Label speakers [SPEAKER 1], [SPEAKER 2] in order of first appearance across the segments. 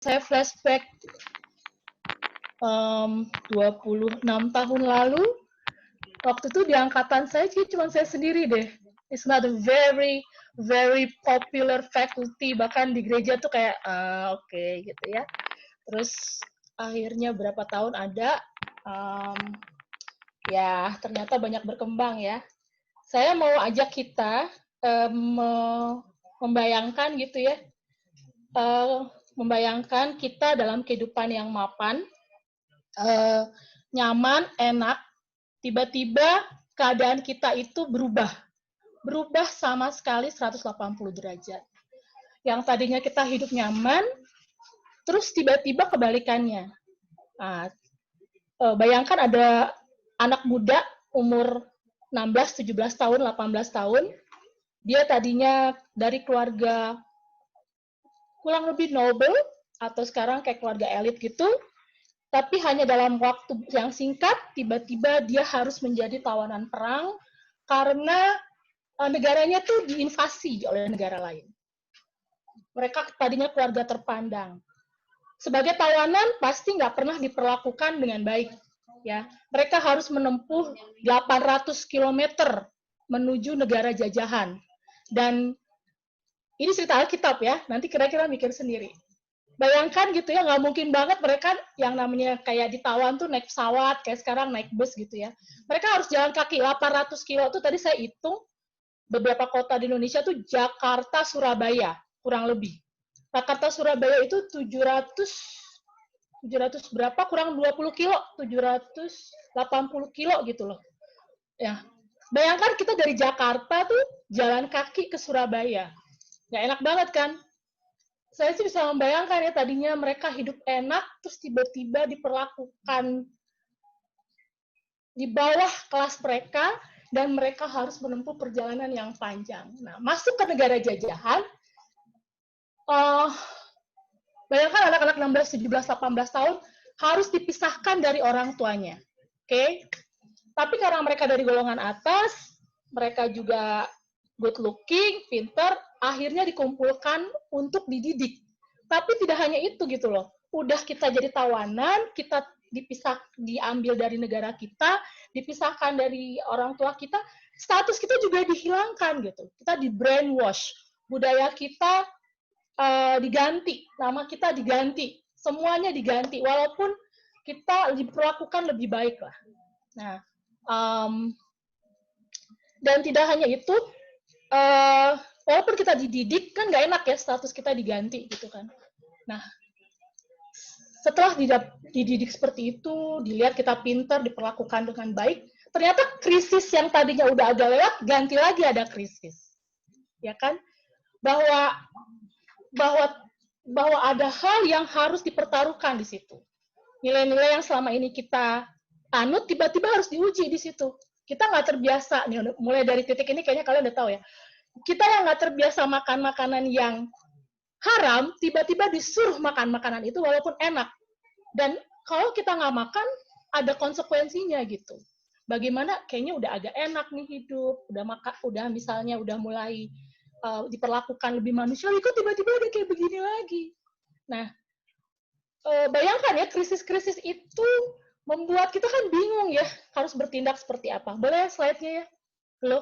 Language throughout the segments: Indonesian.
[SPEAKER 1] saya flashback 26 tahun lalu, waktu itu di angkatan saya cuma saya sendiri deh. It's not a very popular faculty, bahkan di gereja tuh kayak oke, gitu ya. Terus akhirnya berapa tahun ada, ya ternyata banyak berkembang ya. Saya mau ajak kita membayangkan gitu ya, membayangkan kita dalam kehidupan yang mapan, nyaman, enak, tiba-tiba keadaan kita itu berubah sama sekali 180 derajat. Yang tadinya kita hidup nyaman, terus tiba-tiba kebalikannya. Nah, bayangkan ada anak muda umur 16, 17 tahun, 18 tahun, dia tadinya dari keluarga kurang lebih noble, atau sekarang kayak keluarga elit gitu, tapi hanya dalam waktu yang singkat, tiba-tiba dia harus menjadi tawanan perang, karena negaranya tuh diinvasi oleh negara lain. Mereka tadinya keluarga terpandang. Sebagai tawanan, pasti nggak pernah diperlakukan dengan baik. Ya, mereka harus menempuh 800 km menuju negara jajahan. Dan ini cerita Alkitab ya, nanti kira-kira mikir sendiri. Bayangkan gitu ya, nggak mungkin banget mereka yang namanya kayak ditawan tuh naik pesawat, kayak sekarang naik bus gitu ya. Mereka harus jalan kaki 800 kilo, tuh tadi saya hitung, beberapa kota di Indonesia tuh Jakarta, Surabaya, kurang lebih. Jakarta, Surabaya itu 700 berapa, kurang 20 kilo, 780 kilo gitu loh. Ya, bayangkan kita dari Jakarta tuh jalan kaki ke Surabaya. Nggak enak banget kan? Saya sih bisa membayangkan ya, tadinya mereka hidup enak, terus tiba-tiba diperlakukan di bawah kelas mereka, dan mereka harus menempuh perjalanan yang panjang. Nah, masuk ke negara jajahan, bayangkan anak-anak 16, 17, 18 tahun harus dipisahkan dari orang tuanya. Oke? Tapi karena mereka dari golongan atas, mereka juga good looking, pinter, akhirnya dikumpulkan untuk dididik. Tapi tidak hanya itu gitu loh. Udah kita jadi tawanan, kita diambil dari negara kita, dipisahkan dari orang tua kita, status kita juga dihilangkan gitu. Kita di brainwash, budaya kita diganti, nama kita diganti, semuanya diganti, walaupun kita diperlakukan lebih baik lah. Nah, dan tidak hanya itu, walaupun kita dididik, kan nggak enak ya status kita diganti gitu kan. Nah, setelah dididik seperti itu, dilihat kita pintar, diperlakukan dengan baik, ternyata krisis yang tadinya udah agak lewat, ganti lagi ada krisis. Ya kan? Bahwa ada hal yang harus dipertaruhkan di situ. Nilai-nilai yang selama ini kita anut, tiba-tiba harus diuji di situ. Kita nggak terbiasa, nih, mulai dari titik ini kayaknya kalian udah tahu ya, kita yang nggak terbiasa makan makanan yang haram, tiba-tiba disuruh makan makanan itu walaupun enak. Dan kalau kita nggak makan, ada konsekuensinya gitu. Bagaimana kayaknya udah agak enak nih hidup, udah misalnya udah mulai diperlakukan lebih manusiawi, kok tiba-tiba udah kayak begini lagi. Nah, bayangkan ya, krisis-krisis itu membuat kita kan bingung ya, harus bertindak seperti apa. Boleh slide-nya ya? Halo?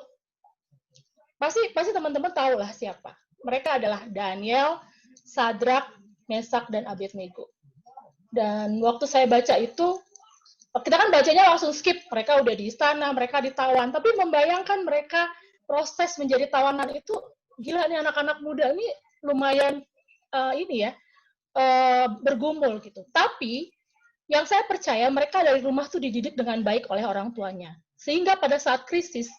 [SPEAKER 1] Pasti teman-teman tahu lah siapa. Mereka adalah Daniel, Sadrak, Mesak, dan Abednego. Dan waktu saya baca itu, kita kan bacanya langsung skip. Mereka udah di istana, mereka ditawan. Tapi membayangkan mereka proses menjadi tawanan itu, gila nih anak-anak muda ini lumayan bergumul gitu. Tapi yang saya percaya mereka dari rumah tuh dididik dengan baik oleh orang tuanya. Sehingga pada saat krisis,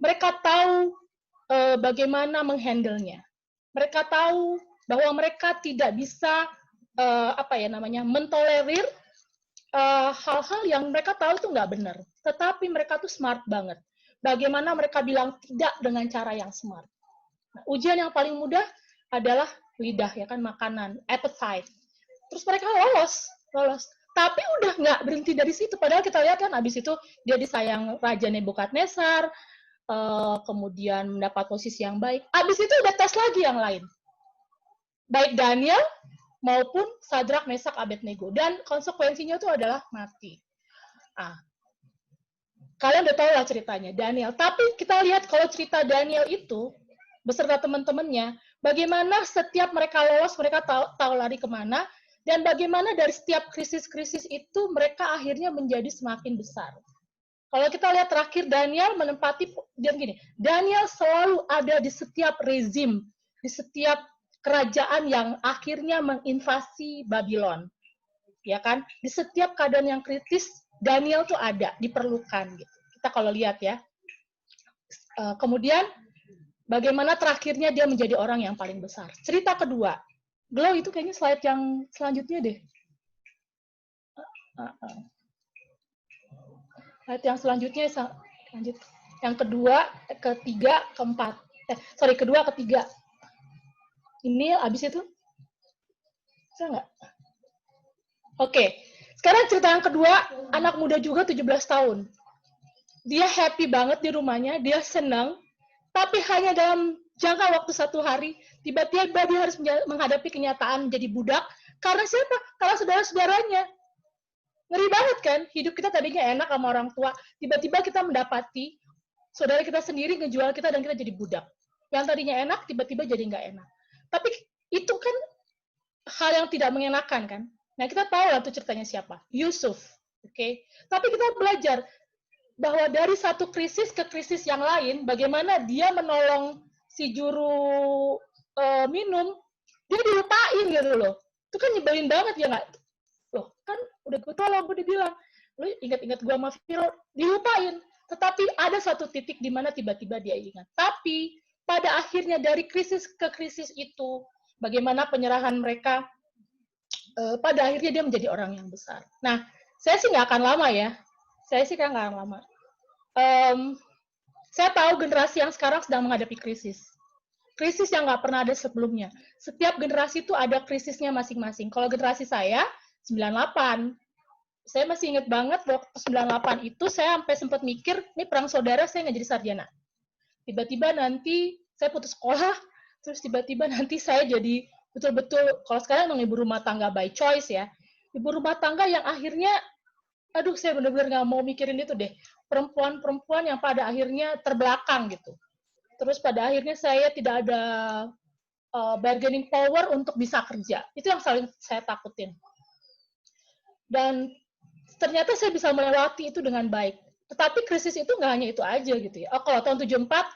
[SPEAKER 1] mereka tahu bagaimana menghandle-nya. Mereka tahu bahwa mereka tidak bisa mentolerir hal-hal yang mereka tahu itu nggak benar. Tetapi mereka tuh smart banget. Bagaimana mereka bilang tidak dengan cara yang smart. Nah, ujian yang paling mudah adalah lidah, ya kan, makanan, appetite. Terus mereka lolos. Tapi udah nggak berhenti dari situ. Padahal kita lihat kan, abis itu dia disayang Raja Nebukadnezar, kemudian mendapat posisi yang baik. Abis itu udah tes lagi yang lain. Baik Daniel, maupun Sadrak, Mesak, Abednego. Dan konsekuensinya itu adalah mati. Kalian udah tahu lah ceritanya, Daniel. Tapi kita lihat kalau cerita Daniel itu, beserta teman-temannya, bagaimana setiap mereka lolos, mereka tahu lari kemana, dan bagaimana dari setiap krisis-krisis itu mereka akhirnya menjadi semakin besar. Kalau kita lihat terakhir, Daniel menempati, dia gini, Daniel selalu ada di setiap rezim, di setiap kerajaan yang akhirnya menginvasi Babylon. Ya kan? Di setiap keadaan yang kritis, Daniel tuh ada, diperlukan. Gitu. Kita kalau lihat ya. Kemudian, bagaimana terakhirnya dia menjadi orang yang paling besar. Cerita kedua. Glow itu kayaknya slide yang selanjutnya deh. Slide yang selanjutnya, lanjut. Yang kedua, ketiga, keempat. Kedua, ketiga. Ini abis itu? Bisa nggak? Oke. Sekarang cerita yang kedua, anak muda juga 17 tahun. Dia happy banget di rumahnya, dia senang, tapi hanya dalam jangka waktu 1 hari, tiba-tiba dia harus menghadapi kenyataan menjadi budak, karena siapa? Karena saudara-saudaranya. Ngeri banget kan? Hidup kita tadinya enak sama orang tua, tiba-tiba kita mendapati saudara kita sendiri ngejual kita dan kita jadi budak. Yang tadinya enak, tiba-tiba jadi nggak enak. Tapi itu kan hal yang tidak mengenakan kan? Nah, kita tahu lah tuh ceritanya siapa. Yusuf. Oke. Tapi kita belajar bahwa dari satu krisis ke krisis yang lain, bagaimana dia menolong si juru minum, dia dilupain gitu loh. Itu kan nyebelin banget ya nggak? Loh, kan udah gue tolong, gue dibilang, lu ingat-ingat gue sama Viro, dilupain. Tetapi ada satu titik di mana tiba-tiba dia ingat. Tapi pada akhirnya dari krisis ke krisis itu, bagaimana penyerahan mereka, pada akhirnya dia menjadi orang yang besar. Nah, saya sih nggak akan lama ya. Saya sih kan nggak lama. Saya tahu generasi yang sekarang sedang menghadapi krisis. Krisis yang nggak pernah ada sebelumnya. Setiap generasi itu ada krisisnya masing-masing. Kalau generasi saya, 98. Saya masih ingat banget waktu 98 itu saya sampai sempat mikir, ini perang saudara saya nggak jadi sarjana. Tiba-tiba nanti saya putus sekolah, terus tiba-tiba nanti saya jadi betul-betul, kalau sekarang memang ibu rumah tangga by choice ya, ibu rumah tangga yang akhirnya, aduh saya benar-benar nggak mau mikirin itu deh, perempuan-perempuan yang pada akhirnya terbelakang gitu. Terus pada akhirnya saya tidak ada bargaining power untuk bisa kerja. Itu yang saling saya takutin. Dan ternyata saya bisa melewati itu dengan baik. Tetapi krisis itu nggak hanya itu aja gitu ya. Oh, kalau tahun 74,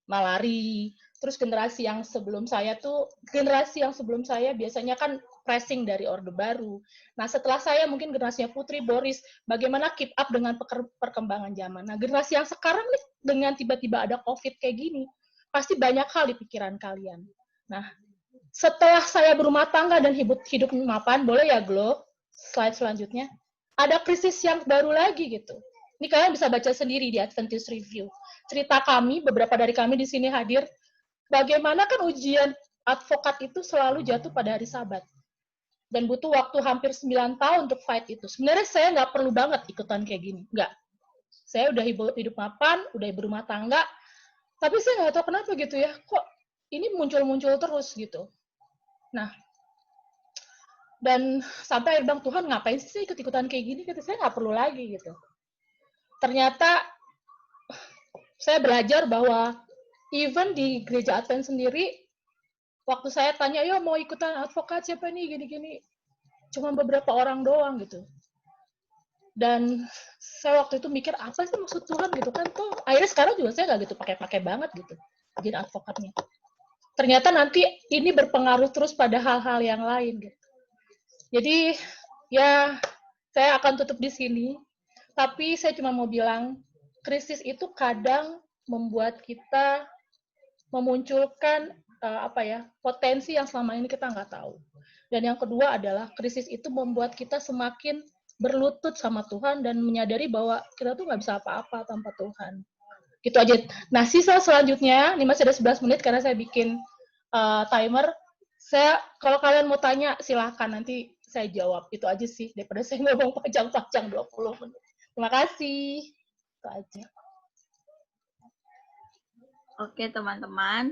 [SPEAKER 1] malari. Terus generasi yang sebelum saya biasanya kan pressing dari Orde Baru. Nah, setelah saya mungkin generasinya Putri, Boris, bagaimana keep up dengan perkembangan zaman. Nah, generasi yang sekarang nih, dengan tiba-tiba ada COVID kayak gini, pasti banyak hal di pikiran kalian. Nah, setelah saya berumah tangga dan hidup mapan, boleh ya, Glo? Slide selanjutnya. Ada krisis yang baru lagi gitu. Ini kalian bisa baca sendiri di Adventist Review. Cerita kami, beberapa dari kami di sini hadir, bagaimana kan ujian advokat itu selalu jatuh pada hari Sabat. Dan butuh waktu hampir 9 tahun untuk fight itu. Sebenarnya saya nggak perlu banget ikutan kayak gini. Nggak. Saya udah hidup mapan, udah berumah tangga, tapi saya nggak tahu kenapa gitu ya, kok ini muncul-muncul terus gitu. Nah, dan sampai akhirnya bilang, Tuhan ngapain sih ikut-ikutan kayak gini? Kata saya nggak perlu lagi gitu. Ternyata saya belajar bahwa even di gereja Advent sendiri, waktu saya tanya, yo mau ikutan advokat siapa nih, gini-gini, cuma beberapa orang doang gitu. Dan saya waktu itu mikir, apa sih maksud Tuhan gitu kan, tuh akhirnya sekarang juga saya nggak gitu pakai-pakai banget gitu, jadi advokatnya. Ternyata nanti ini berpengaruh terus pada hal-hal yang lain gitu. Jadi ya saya akan tutup di sini, tapi saya cuma mau bilang, krisis itu kadang membuat kita memunculkan potensi yang selama ini kita nggak tahu. Dan yang kedua adalah krisis itu membuat kita semakin berlutut sama Tuhan dan menyadari bahwa kita tuh nggak bisa apa-apa tanpa Tuhan. Gitu aja. Nah, sisa selanjutnya, ini masih ada 11 menit karena saya bikin timer. Kalau kalian mau tanya, silahkan. Nanti saya jawab. Itu aja sih. Daripada saya ngomong panjang-panjang 20 menit. Terima kasih. Itu aja.
[SPEAKER 2] Oke, teman-teman.